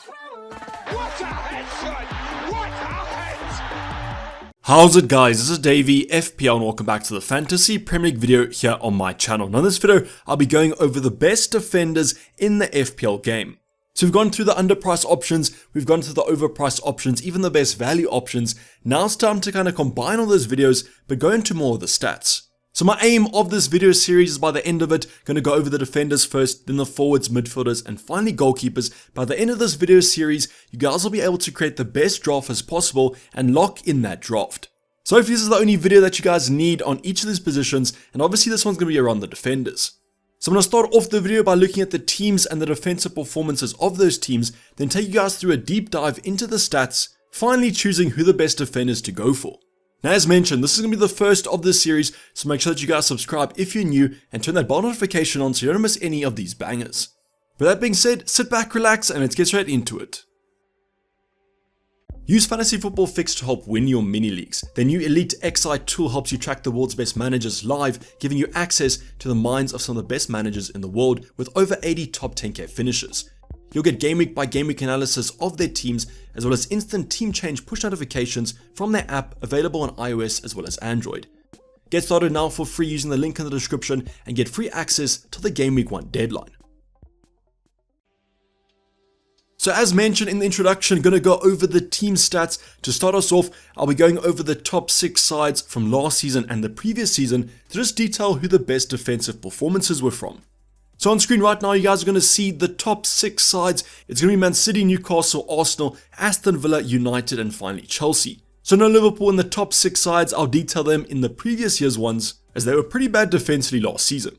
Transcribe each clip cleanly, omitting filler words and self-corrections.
What a headshot! What a head! How's it guys, this is Dayvy, FPL, and welcome back to the Fantasy Premier League video here on my channel. Now in this video, I'll be going over the best defenders in the FPL game. So we've gone through the underpriced options, we've gone through the overpriced options, even the best value options. Now it's time to kind of combine all those videos, but go into more of the stats. So my aim of this video series is by the end of it, going to go over the defenders first, then the forwards, midfielders, and finally goalkeepers. By the end of this video series, you guys will be able to create the best draft as possible and lock in that draft. So if this is the only video that you guys need on each of these positions, and obviously this one's going to be around the defenders. So I'm going to start off the video by looking at the teams and the defensive performances of those teams, then take you guys through a deep dive into the stats, finally choosing who the best defenders to go for. Now as mentioned, this is going to be the first of this series, so make sure that you guys subscribe if you're new and turn that bell notification on so you don't miss any of these bangers. With that being said, sit back, relax, and let's get straight into it. Use Fantasy Football Fix to help win your mini leagues. Their new Elite XI tool helps you track the world's best managers live, giving you access to the minds of some of the best managers in the world with over 80 top 10k finishers. You'll get game week by game week analysis of their teams, as well as instant team change push notifications from their app available on iOS as well as Android. Get started now for free using the link in the description and get free access to the game week 1 deadline. So as mentioned in the introduction, going to go over the team stats. To start us off, I'll be going over the top 6 sides from last season and the previous season to just detail who the best defensive performances were from. So on screen right now, you guys are going to see the top 6 sides. It's going to be Man City, Newcastle, Arsenal, Aston Villa, United, and finally Chelsea. So no Liverpool in the top 6 sides. I'll detail them in the previous year's ones, as they were pretty bad defensively last season.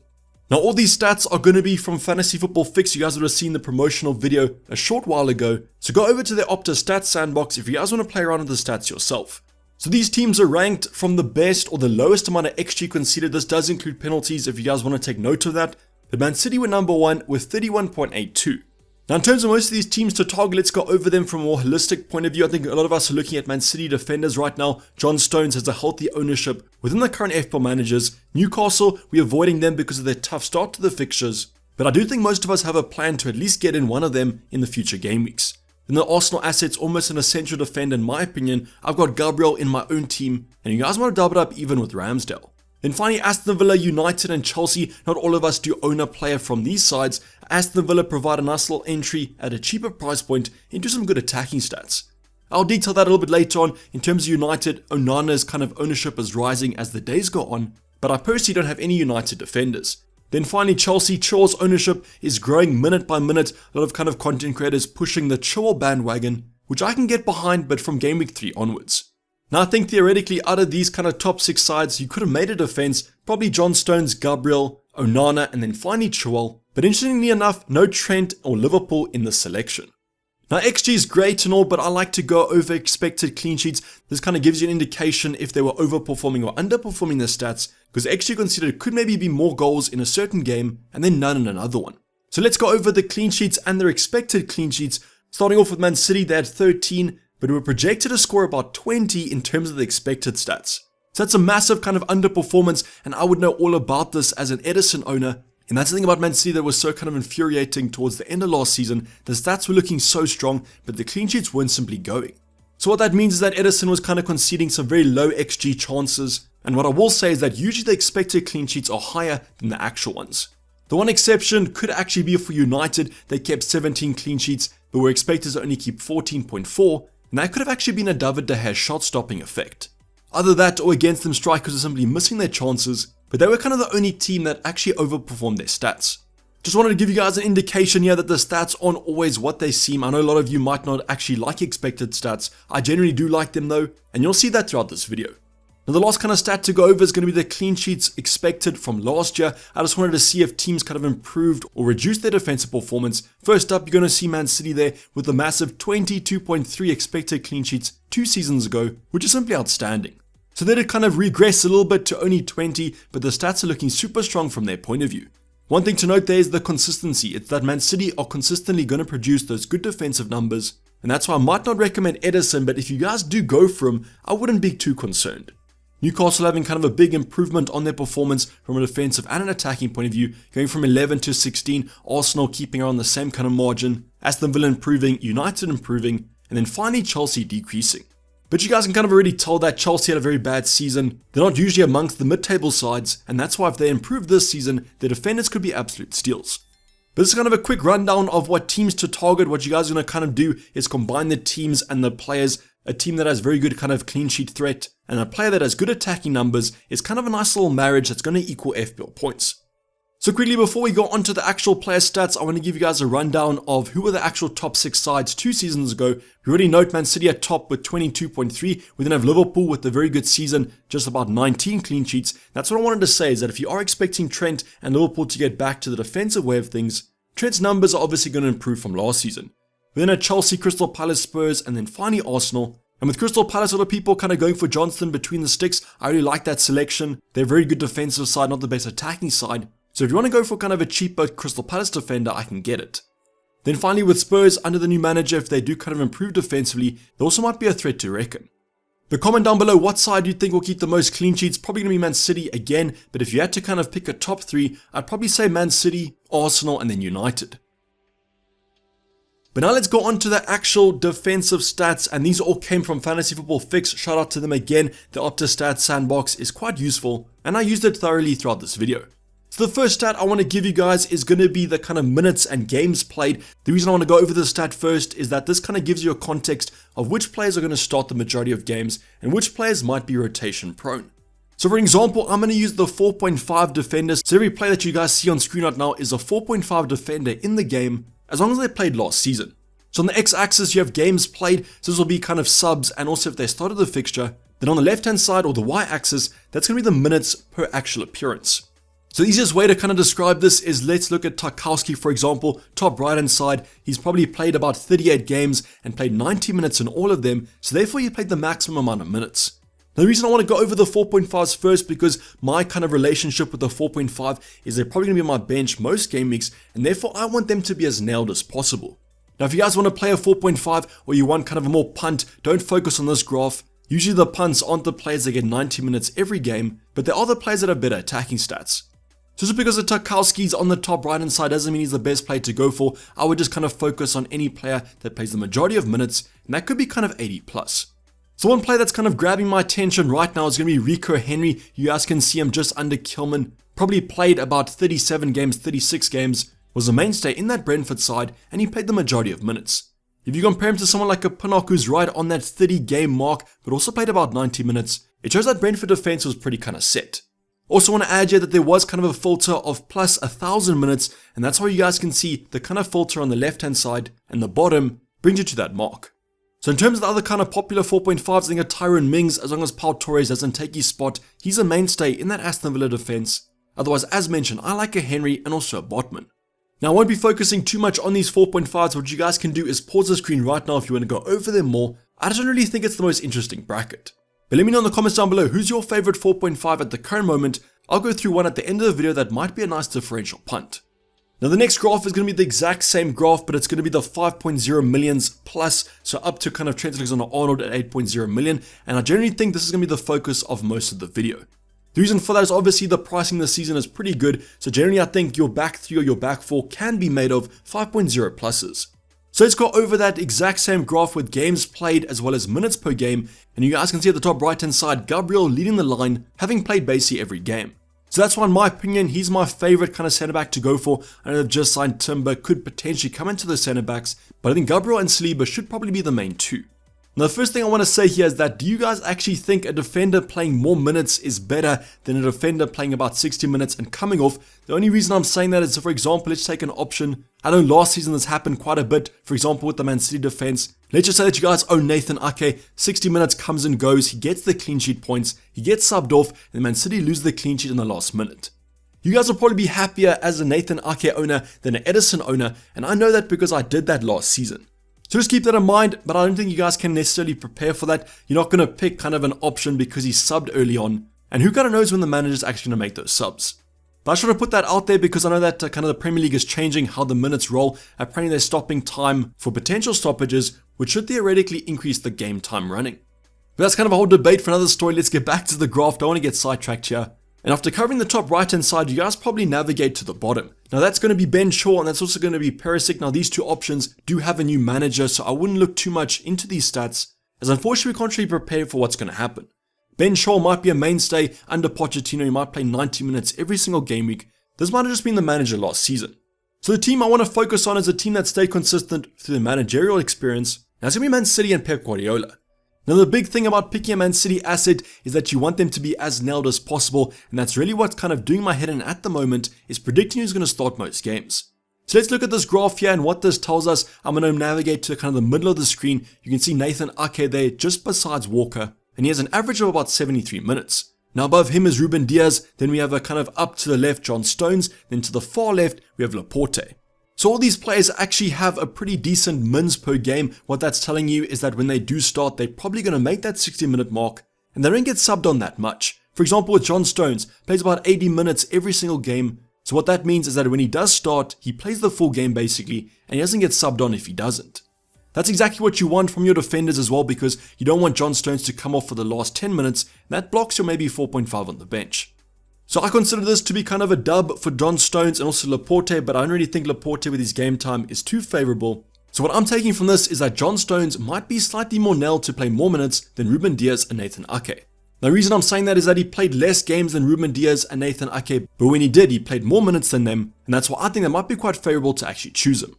Now all these stats are going to be from Fantasy Football Fix. You guys would have seen the promotional video a short while ago. So go over to their Opta Stats Sandbox if you guys want to play around with the stats yourself. So these teams are ranked from the best or the lowest amount of XG conceded. This does include penalties if you guys want to take note of that. But Man City were number 1 with 31.82. Now in terms of most of these teams to target, let's go over them from a more holistic point of view. I think a lot of us are looking at Man City defenders right now. John Stones has a healthy ownership within the current FPL managers. Newcastle, we're avoiding them because of their tough start to the fixtures. But I do think most of us have a plan to at least get in one of them in the future game weeks. Then the Arsenal asset's almost an essential defender in my opinion. I've got Gabriel in my own team, and you guys want to double it up even with Ramsdale. Then finally, Aston Villa, United, and Chelsea. Not all of us do own a player from these sides. Aston Villa provide a nice little entry at a cheaper price point into some good attacking stats. I'll detail that a little bit later on. In terms of United, Onana's kind of ownership is rising as the days go on, but I personally don't have any United defenders. Then finally, Chelsea. Chilwell's ownership is growing minute by minute. A lot of kind of content creators pushing the Chilwell bandwagon, which I can get behind, but from game week 3 onwards. Now I think theoretically out of these kind of top 6 sides, you could have made a defense, probably John Stones, Gabriel, Onana, and then finally Chilwell. But interestingly enough, no Trent or Liverpool in the selection. Now XG is great and all, but I like to go over expected clean sheets. This kind of gives you an indication if they were overperforming or underperforming their stats, because XG considered could maybe be more goals in a certain game and then none in another one. So let's go over the clean sheets and their expected clean sheets. Starting off with Man City, they had 13. But we were projected to score about 20 in terms of the expected stats. So that's a massive kind of underperformance, and I would know all about this as an Edison owner. And that's the thing about Man City that was so kind of infuriating towards the end of last season. The stats were looking so strong, but the clean sheets weren't simply going. So what that means is that Edison was kind of conceding some very low XG chances. And what I will say is that usually the expected clean sheets are higher than the actual ones. The one exception could actually be for United. They kept 17 clean sheets, but were expected to only keep 14.4. And that could have actually been a David De Gea shot-stopping effect. Either that or against them, strikers are simply missing their chances, but they were kind of the only team that actually overperformed their stats. Just wanted to give you guys an indication here that the stats aren't always what they seem. I know a lot of you might not actually like expected stats. I generally do like them though, and you'll see that throughout this video. Now the last kind of stat to go over is going to be the clean sheets expected from last year. I just wanted to see if teams kind of improved or reduced their defensive performance. First up, you're going to see Man City there with a massive 22.3 expected clean sheets 2 seasons ago, which is simply outstanding. So they did kind of regress a little bit to only 20, but the stats are looking super strong from their point of view. One thing to note there is the consistency. It's that Man City are consistently going to produce those good defensive numbers, and that's why I might not recommend Edison, but if you guys do go for him, I wouldn't be too concerned. Newcastle having kind of a big improvement on their performance from a defensive and an attacking point of view, going from 11 to 16, Arsenal keeping around the same kind of margin, Aston Villa improving, United improving, and then finally Chelsea decreasing. But you guys can kind of already tell that Chelsea had a very bad season. They're not usually amongst the mid-table sides, and that's why if they improve this season, their defenders could be absolute steals. But this is kind of a quick rundown of what teams to target. What you guys are going to kind of do is combine the teams and the players. A team that has very good kind of clean sheet threat and a player that has good attacking numbers is kind of a nice little marriage that's going to equal FPL points. So quickly before we go on to the actual player stats, I want to give you guys a rundown of who were the actual top 6 sides 2 seasons ago. We already note Man City at top with 22.3. We then have Liverpool with a very good season, just about 19 clean sheets. That's what I wanted to say, is that if you are expecting Trent and Liverpool to get back to the defensive way of things, Trent's numbers are obviously going to improve from last season. We then had Chelsea, Crystal Palace, Spurs, and then finally Arsenal. And with Crystal Palace, a lot of people kind of going for Johnston between the sticks. I really like that selection. They're a very good defensive side, not the best attacking side. So if you want to go for kind of a cheaper Crystal Palace defender, I can get it. Then finally with Spurs, under the new manager, if they do kind of improve defensively, they also might be a threat to reckon. But comment down below what side you think will keep the most clean sheets. Probably going to be Man City again, but if you had to kind of pick a top 3, I'd probably say Man City, Arsenal, and then United. But now let's go on to the actual defensive stats, and these all came from Fantasy Football Fix. Shout out to them again. The OptaStats sandbox is quite useful, and I used it thoroughly throughout this video. So the first stat I want to give you guys is going to be the kind of minutes and games played. The reason I want to go over the stat first is that this kind of gives you a context of which players are going to start the majority of games and which players might be rotation prone. So for example, I'm going to use the 4.5 defenders. So every player that you guys see on screen right now is a 4.5 defender in the game, as long as they played last season. So on the x-axis you have games played, so this will be kind of subs and also if they started the fixture. Then on the left hand side or the y-axis, that's going to be the minutes per actual appearance. So the easiest way to kind of describe this is let's look at Tarkowski for example, top right hand side. He's probably played about 38 games and played 90 minutes in all of them, so therefore he played the maximum amount of minutes. Now the reason I want to go over the 4.5s first because my kind of relationship with the 4.5 is they're probably going to be on my bench most game weeks, and therefore I want them to be as nailed as possible. Now if you guys want to play a 4.5 or you want kind of a more punt, don't focus on this graph. Usually the punts aren't the players that get 90 minutes every game, but they are the players that have better attacking stats. So just because the Tarkowski's on the top right hand side doesn't mean he's the best player to go for. I would just kind of focus on any player that plays the majority of minutes, and that could be kind of 80 plus. So one player that's kind of grabbing my attention right now is going to be Rico Henry. You guys can see him just under Kilman. Probably played about 37 games, 36 games, was a mainstay in that Brentford side, and he played the majority of minutes. If you compare him to someone like a Pinnock who's right on that 30 game mark, but also played about 90 minutes, it shows that Brentford defense was pretty kind of set. Also want to add here that there was kind of a filter of plus 1,000 minutes, and that's why you guys can see the kind of filter on the left hand side and the bottom brings you to that mark. So in terms of the other kind of popular 4.5s, I think a Tyrone Mings, as long as Pau Torres doesn't take his spot, he's a mainstay in that Aston Villa defense. Otherwise, as mentioned, I like a Henry and also a Botman. Now I won't be focusing too much on these 4.5s. What you guys can do is pause the screen right now if you want to go over them more. I just don't really think it's the most interesting bracket. But let me know in the comments down below who's your favorite 4.5 at the current moment. I'll go through one at the end of the video that might be a nice differential punt. Now the next graph is going to be the exact same graph, but it's going to be the 5.0 millions plus, so up to kind of Trent Alexander-Arnold at 8.0 million, and I generally think this is going to be the focus of most of the video. The reason for that is obviously the pricing this season is pretty good, so generally I think your back 3 or your back 4 can be made of 5.0 pluses. So let's go over that exact same graph with games played as well as minutes per game, and you guys can see at the top right hand side, Gabriel leading the line, having played basically every game. So that's why in my opinion, he's my favorite kind of centre back to go for. I know they've just signed Timber, could potentially come into the centre backs, but I think Gabriel and Saliba should probably be the main two. Now the first thing I want to say here is that do you guys actually think a defender playing more minutes is better than a defender playing about 60 minutes and coming off? The only reason I'm saying that is, for example, let's take an option. I know last season this happened quite a bit, for example with the Man City defense. Let's just say that you guys own Nathan Ake, 60 minutes comes and goes, he gets the clean sheet points, he gets subbed off, and Man City lose the clean sheet in the last minute. You guys will probably be happier as a Nathan Ake owner than an Edison owner, and I know that because I did that last season. So just keep that in mind, but I don't think you guys can necessarily prepare for that. You're not going to pick kind of an option because he's subbed early on, and who kind of knows when the manager's actually going to make those subs. But I just want to put that out there because I know that kind of the Premier League is changing how the minutes roll. Apparently they're stopping time for potential stoppages, which should theoretically increase the game time running. But that's kind of a whole debate for another story. Let's get back to the graph. Don't want to get sidetracked here. And after covering the top right hand side, you guys probably navigate to the bottom. Now that's going to be Ben Shaw and that's also going to be Perisic. Now these two options do have a new manager, so I wouldn't look too much into these stats, as unfortunately we can't really prepare for what's going to happen. Ben Shaw might be a mainstay under Pochettino. He might play 90 minutes every single game week. This might have just been the manager last season. So the team I want to focus on is a team that stayed consistent through the managerial experience. Now it's going to be Man City and Pep Guardiola. Now the big thing about picking a Man City asset is that you want them to be as nailed as possible, and that's really what's kind of doing my head in at the moment, is predicting who's going to start most games. So let's look at this graph here and what this tells us. I'm going to navigate to kind of the middle of the screen. You can see Nathan Ake there just besides Walker, and he has an average of about 73 minutes. Now above him is Ruben Diaz, then we have a kind of up to the left John Stones, then to the far left we have Laporte. So all these players actually have a pretty decent mins per game. What that's telling you is that when they do start, they're probably going to make that 60-minute mark, and they don't get subbed on that much. For example, with John Stones, plays about 80 minutes every single game. So what that means is that when he does start, he plays the full game basically, and he doesn't get subbed on if he doesn't. That's exactly what you want from your defenders as well, because you don't want John Stones to come off for the last 10 minutes, and that blocks your maybe 4.5 on the bench. So I consider this to be kind of a dub for John Stones and also Laporte, but I don't really think Laporte with his game time is too favourable. So what I'm taking from this is that John Stones might be slightly more nailed to play more minutes than Ruben Diaz and Nathan Ake. The reason I'm saying that is that he played less games than Ruben Diaz and Nathan Ake, but when he did, he played more minutes than them, and that's why I think that might be quite favourable to actually choose him.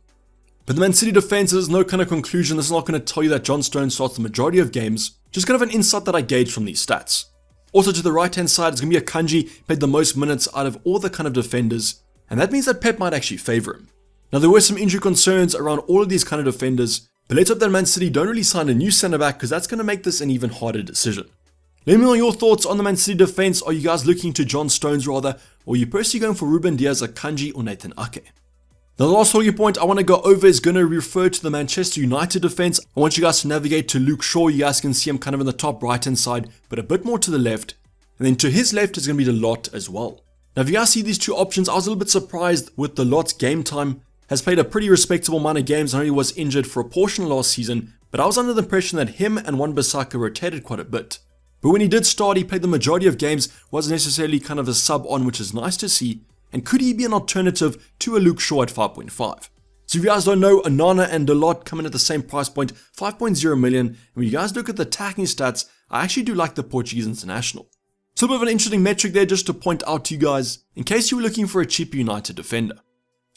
But the Man City defense is no kind of conclusion. This is not going to tell you that John Stones starts the majority of games, just kind of an insight that I gauge from these stats. Also to the right hand side is going to be Akanji, played the most minutes out of all the kind of defenders, and that means that Pep might actually favour him. Now there were some injury concerns around all of these kind of defenders, but let's hope that Man City don't really sign a new centre back, because that's going to make this an even harder decision. Let me know your thoughts on the Man City defense. Are you guys looking to John Stones rather, or are you personally going for Ruben Diaz, Akanji or Nathan Ake? The last talking point I want to go over is going to refer to the Manchester United defense. I want you guys to navigate to Luke Shaw. You guys can see him kind of in the top right hand side, but a bit more to the left. And then to his left is going to be Dalot as well. Now if you guys see these two options, I was a little bit surprised with Dalot's game time. Has played a pretty respectable amount of games. I know he was injured for a portion of last season, but I was under the impression that him and Wan-Bissaka rotated quite a bit. But when he did start, he played the majority of games, wasn't necessarily kind of a sub on, which is nice to see. And could he be an alternative to a Luke Shaw at 5.5? So if you guys don't know, Onana and Dalot come in at the same price point, 5.0 million. And when you guys look at the attacking stats, I actually do like the Portuguese international. So a bit of an interesting metric there just to point out to you guys, in case you were looking for a cheap United defender.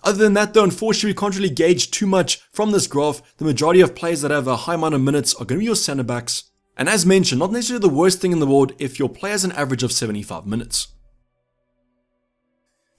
Other than that though, unfortunately we can't really gauge too much from this graph. The majority of players that have a high amount of minutes are going to be your centre backs. And as mentioned, not necessarily the worst thing in the world if your player has an average of 75 minutes.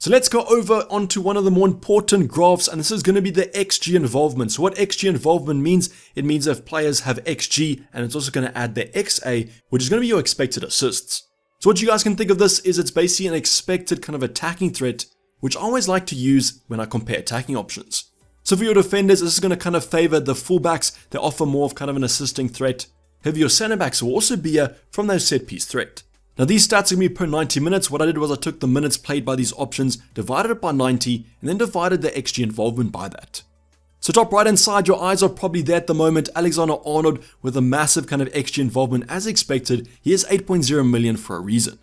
So let's go over onto one of the more important graphs, and this is going to be the XG involvement. So what XG involvement means, it means if players have XG, and it's also going to add their XA, which is going to be your expected assists. So what you guys can think of this is it's basically an expected kind of attacking threat, which I always like to use when I compare attacking options. So for your defenders, this is going to kind of favor the fullbacks. They offer more of kind of an assisting threat. However, your centre backs will also be from their set piece threat. Now these stats are going to be per 90 minutes. What I did was I took the minutes played by these options, divided it by 90, and then divided the XG involvement by that. So top right hand side, your eyes are probably there at the moment. Alexander-Arnold with a massive kind of XG involvement as expected. He is 8.0 million for a reason.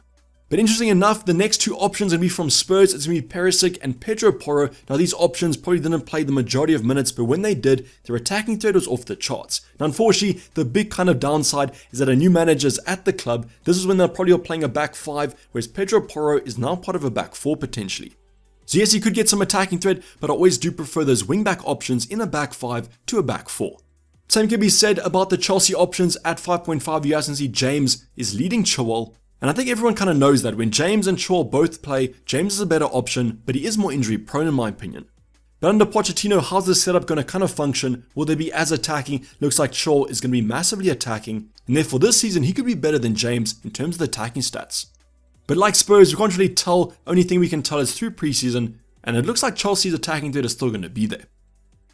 But interesting enough, the next two options are going to be from Spurs. It's going to be Perisic and Pedro Porro. Now these options probably didn't play the majority of minutes, but when they did, their attacking threat was off the charts. Now unfortunately, the big kind of downside is that a new manager is at the club. This is when they're probably playing a back five, whereas Pedro Porro is now part of a back four potentially. So yes, you could get some attacking threat, but I always do prefer those wing back options in a back five to a back four. Same can be said about the Chelsea options at 5.5. You guys can see James is leading Chilwell. And I think everyone kind of knows that when James and Shaw both play, James is a better option, but he is more injury prone in my opinion. But under Pochettino, how's this setup going to kind of function? Will they be as attacking? Looks like Shaw is going to be massively attacking, and therefore this season he could be better than James in terms of the attacking stats. But like Spurs, we can't really tell. Only thing we can tell is through preseason, and it looks like Chelsea's attacking threat is still going to be there.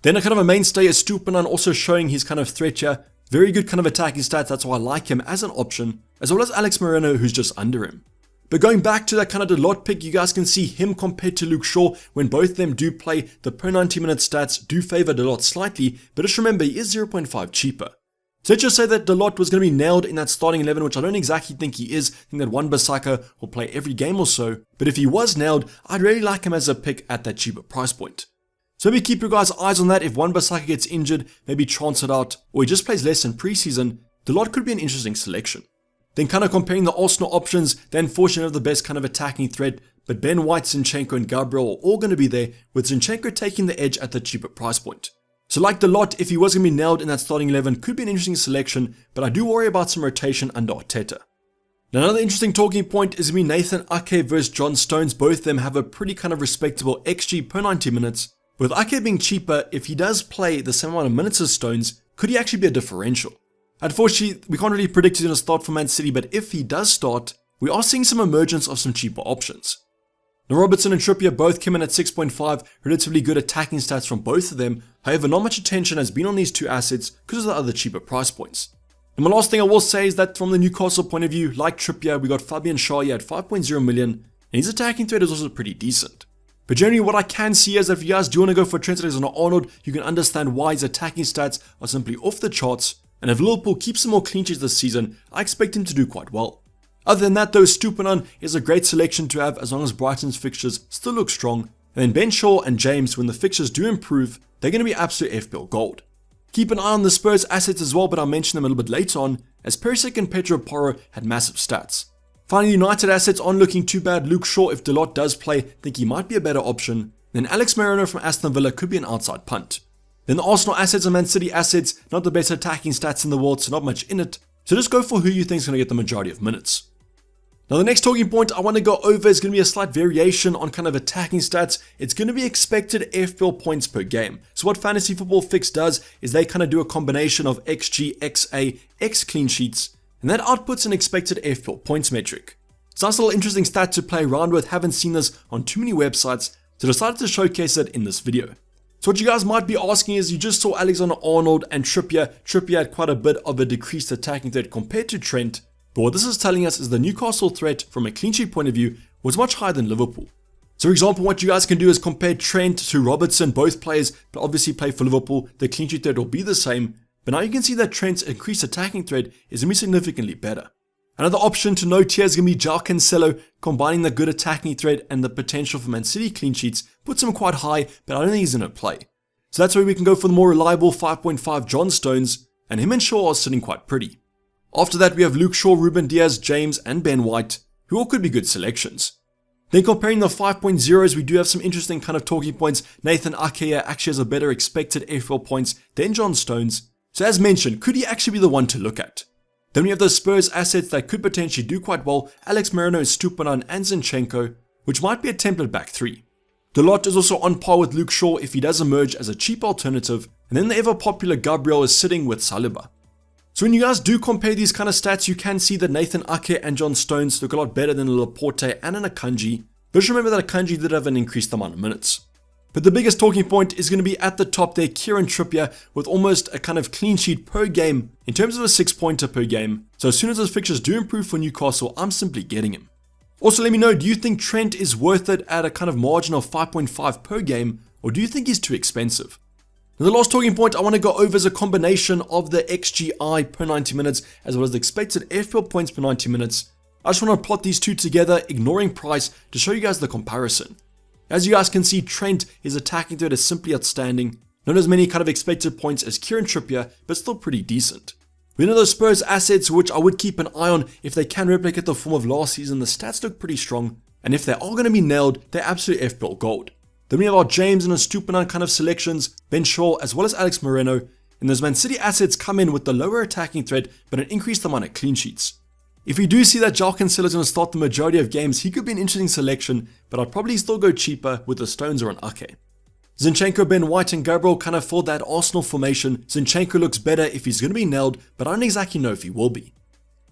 Then a kind of a mainstay is Stupinan, also showing his kind of threat here. Very good kind of attacking stats, that's why I like him as an option, as well as Alex Moreno, who's just under him. But going back to that kind of Dalot pick, you guys can see him compared to Luke Shaw. When both of them do play, the per 90 minute stats do favor Dalot slightly, but just remember he is 0.5 cheaper. So let's just say that Dalot was going to be nailed in that starting 11, which I don't exactly think he is. I think that Wan-Bissaka will play every game or so. But if he was nailed, I'd really like him as a pick at that cheaper price point. So maybe keep your guys' eyes on that. If Wan-Bissaka gets injured, maybe chance it out, or he just plays less in preseason, Dalot could be an interesting selection. Then kind of comparing the Arsenal options, they unfortunately have the best kind of attacking threat, but Ben White, Zinchenko and Gabriel are all going to be there, with Zinchenko taking the edge at the cheaper price point. So like Dalot, if he was going to be nailed in that starting 11, could be an interesting selection, but I do worry about some rotation under Arteta. Now another interesting talking point is going to be Nathan Ake versus John Stones. Both of them have a pretty kind of respectable XG per 90 minutes. With Ake being cheaper, if he does play the same amount of minutes as Stones, could he actually be a differential? Unfortunately, we can't really predict he's going to start for Man City, but if he does start, we are seeing some emergence of some cheaper options. Now Robertson and Trippier both came in at 6.5, relatively good attacking stats from both of them. However, not much attention has been on these two assets because of the other cheaper price points. And my last thing I will say is that from the Newcastle point of view, like Trippier, we got Fabian Schär here at 5.0 million, and his attacking threat is also pretty decent. But generally what I can see is that if you guys do want to go for Trent Alexander-Arnold, you can understand why his attacking stats are simply off the charts, and if Liverpool keeps some more clean sheets this season, I expect him to do quite well. Other than that though, Stupinan is a great selection to have as long as Brighton's fixtures still look strong, and then Ben Shaw and James, when the fixtures do improve, they're going to be absolute FPL gold. Keep an eye on the Spurs assets as well, but I'll mention them a little bit later on, as Perisic and Pedro Porro had massive stats. Finally, United assets aren't looking too bad. Luke Shaw, if Dalot does play, think he might be a better option. Then Alex Moreno from Aston Villa could be an outside punt. Then the Arsenal assets and Man City assets, not the best attacking stats in the world, so not much in it. So just go for who you think is going to get the majority of minutes. Now the next talking point I want to go over is going to be a slight variation on kind of attacking stats. It's going to be expected FPL points per game. So what Fantasy Football Fix does is they kind of do a combination of XG, XA, X clean sheets, and that outputs an expected FPL points metric. It's a nice little interesting stat to play around with. Haven't seen this on too many websites, so decided to showcase it in this video. So what you guys might be asking is, you just saw Alexander-Arnold and Trippier. Trippier had quite a bit of a decreased attacking threat compared to Trent. But what this is telling us is the Newcastle threat from a clean sheet point of view was much higher than Liverpool. So for example, what you guys can do is compare Trent to Robertson. Both players but obviously play for Liverpool. The clean sheet threat will be the same. But now you can see that Trent's increased attacking threat is going to be significantly better. Another option to note here is going to be João Cancelo. Combining the good attacking threat and the potential for Man City clean sheets puts him quite high, but I don't think he's going to play. So that's where we can go for the more reliable 5.5 John Stones, and him and Shaw are sitting quite pretty. After that, we have Luke Shaw, Ruben Diaz, James, and Ben White, who all could be good selections. Then comparing the 5.0s, we do have some interesting kind of talking points. Nathan Ake actually has a better expected FPL points than John Stones. So as mentioned, could he actually be the one to look at? Then we have the Spurs assets that could potentially do quite well. Alex Moreno, Stupinan, and Zinchenko, which might be a template back three. Dalot is also on par with Luke Shaw if he does emerge as a cheap alternative. And then the ever popular Gabriel is sitting with Saliba. So when you guys do compare these kind of stats, you can see that Nathan Ake and John Stones look a lot better than a Laporte and an Akanji. But just remember that Akanji did have an increased amount of minutes. But the biggest talking point is going to be at the top there, Kieran Trippier, with almost a kind of clean sheet per game in terms of a 6-pointer per game. So as soon as those fixtures do improve for Newcastle, I'm simply getting him. Also let me know, do you think Trent is worth it at a kind of margin of 5.5 per game, or do you think he's too expensive? Now the last talking point I want to go over is a combination of the XGI per 90 minutes as well as the expected FPL points per 90 minutes. I just want to plot these two together, ignoring price, to show you guys the comparison. As you guys can see, Trent, his attacking threat is simply outstanding. Not as many kind of expected points as Kieran Trippier, but still pretty decent. We know those Spurs assets, which I would keep an eye on. If they can replicate the form of last season, the stats look pretty strong. And if they are going to be nailed, they're absolute FPL gold. Then we have our James and a Stupinan kind of selections, Ben Shaw as well as Alex Moreno, and those Man City assets come in with the lower attacking threat but an increased amount of clean sheets. If we do see that João Cancelo is going to start the majority of games, he could be an interesting selection, but I'd probably still go cheaper with the Stones or an Ake. Zinchenko, Ben White and Gabriel kind of fill that Arsenal formation. Zinchenko looks better if he's going to be nailed, but I don't exactly know if he will be.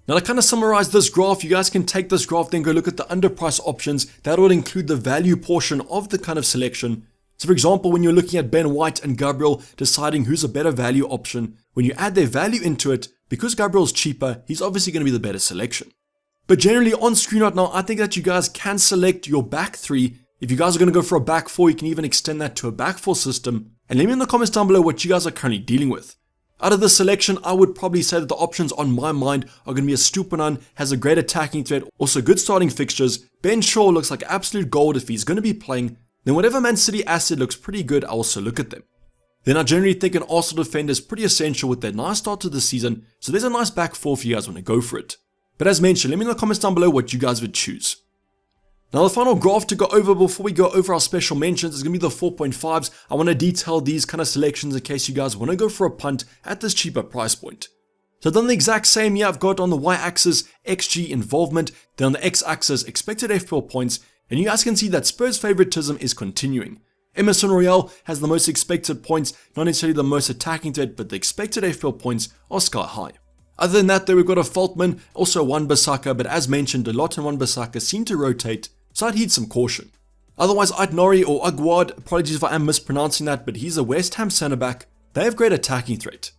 Now to kind of summarize this graph, you guys can take this graph then go look at the underprice options. That will include the value portion of the kind of selection. So for example, when you're looking at Ben White and Gabriel, deciding who's a better value option, when you add their value into it, because Gabriel's cheaper, he's obviously going to be the better selection. But generally on screen right now, I think that you guys can select your back three. If you guys are going to go for a back four, you can even extend that to a back four system. And let me know in the comments down below what you guys are currently dealing with. Out of this selection, I would probably say that the options on my mind are going to be a Stupinan, has a great attacking threat, also good starting fixtures. Ben Shaw looks like absolute gold if he's going to be playing. Then whatever Man City asset looks pretty good, I also look at them. Then I generally think an Arsenal defender is pretty essential with their nice start to the season, so there's a nice back four if you guys want to go for it. But as mentioned, let me know in the comments down below what you guys would choose. Now the final graph to go over before we go over our special mentions is going to be the 4.5s. I want to detail these kind of selections in case you guys want to go for a punt at this cheaper price point. So I've done the exact same here. I've got on the y-axis XG involvement, then on the x-axis expected FPL points, and you guys can see that Spurs favoritism is continuing. Emerson Royale has the most expected points, not necessarily the most attacking threat, but the expected FPL points are sky high. Other than that, though, we've got a Faultman, also Wan-Bissaka, but as mentioned, Dalot and Wan-Bissaka seem to rotate, so I'd heed some caution. Otherwise, Aït-Nouri or Aguad, apologies if I am mispronouncing that, but he's a West Ham centre-back. They have great attacking threat.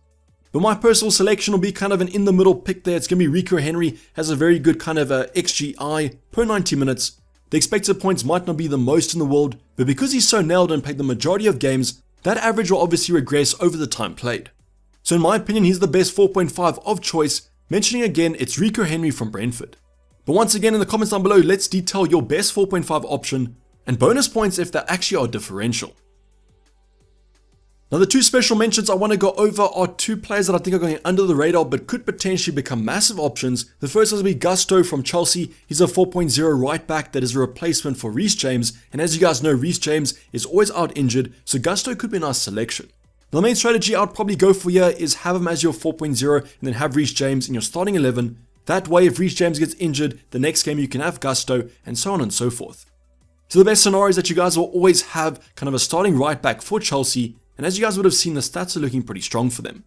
But my personal selection will be kind of an in-the-middle pick there. It's going to be Rico Henry, has a very good kind of XGI per 90 minutes. The expected points might not be the most in the world, but because he's so nailed and played the majority of games, that average will obviously regress over the time played. So in my opinion, he's the best 4.5 of choice. Mentioning again, it's Rico Henry from Brentford. But once again, in the comments down below, let's detail your best 4.5 option and bonus points if they actually are differential. Now the two special mentions I want to go over are two players that I think are going under the radar but could potentially become massive options. The first will be Gusto from Chelsea. He's a 4.0 right back that is a replacement for Reece James, and as you guys know, Reece James is always out injured, so Gusto could be a nice selection. The main strategy I'd probably go for here is have him as your 4.0 and then have Reece James in your starting 11. That way, if Reece James gets injured, the next game you can have Gusto, and so on and so forth. So the best scenario is that you guys will always have kind of a starting right back for Chelsea, and as you guys would have seen, the stats are looking pretty strong for them.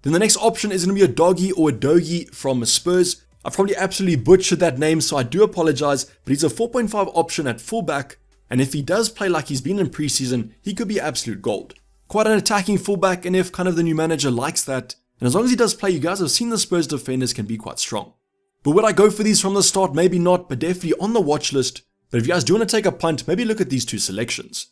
Then the next option is going to be a Doggy or a Dogie from Spurs. I've probably absolutely butchered that name, so I do apologize, but he's a 4.5 option at fullback, and if he does play like he's been in preseason, he could be absolute gold. Quite an attacking fullback, and if kind of the new manager likes that, and as long as he does play, you guys have seen the Spurs defenders can be quite strong. But would I go for these from the start? Maybe not, but definitely on the watch list. But if you guys do want to take a punt, maybe look at these two selections.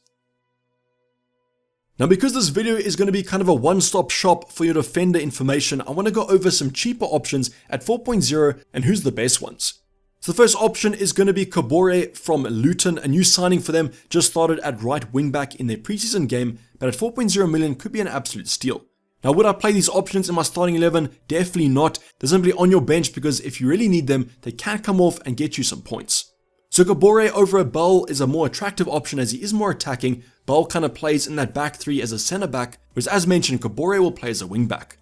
Now because this video is going to be kind of a one-stop shop for your defender information, I want to go over some cheaper options at 4.0 and who's the best ones. So the first option is going to be Kabore from Luton, a new signing for them, just started at right wing back in their preseason game, but at 4.0 million could be an absolute steal. Now would I play these options in my starting 11? Definitely not. They're simply on your bench because if you really need them, they can come off and get you some points. So Kabore over a Bell is a more attractive option as he is more attacking. Bell kind of plays in that back three as a centre back, whereas as mentioned, Kabore will play as a wing back.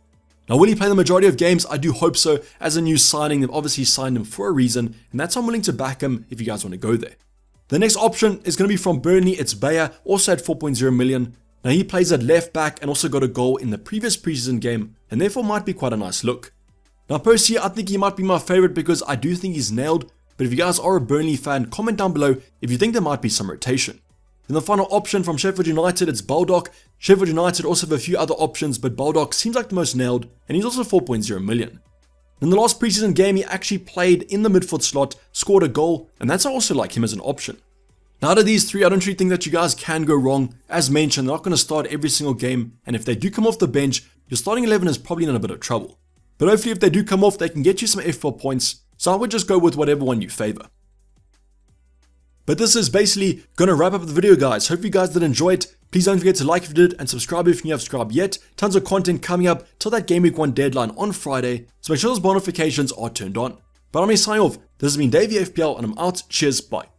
Now will he play the majority of games? I do hope so. As a new signing, they've obviously signed him for a reason, and that's why I'm willing to back him if you guys want to go there. The next option is going to be from Burnley. It's Bayer, also at 4.0 million. Now he plays at left back and also got a goal in the previous preseason game, and therefore might be quite a nice look. Now personally, I think he might be my favorite because I do think he's nailed, but if you guys are a Burnley fan, comment down below if you think there might be some rotation. Then the final option from Sheffield United, it's Baldock. Sheffield United also have a few other options, but Baldock seems like the most nailed, and he's also 4.0 million. In the last preseason game, he actually played in the midfield slot, scored a goal, and that's also like him as an option. Now out of these three, I don't really think that you guys can go wrong. As mentioned, they're not going to start every single game, and if they do come off the bench, your starting 11 is probably in a bit of trouble. But hopefully if they do come off, they can get you some FPL points, so I would just go with whatever one you favor. But this is basically going to wrap up the video, guys. Hope you guys did enjoy it. Please don't forget to like if you did and subscribe if you haven't subscribed yet. Tons of content coming up till that Game Week 1 deadline on Friday, so make sure those notifications are turned on. But I'm signing off. This has been Dayvy FPL, and I'm out. Cheers, bye.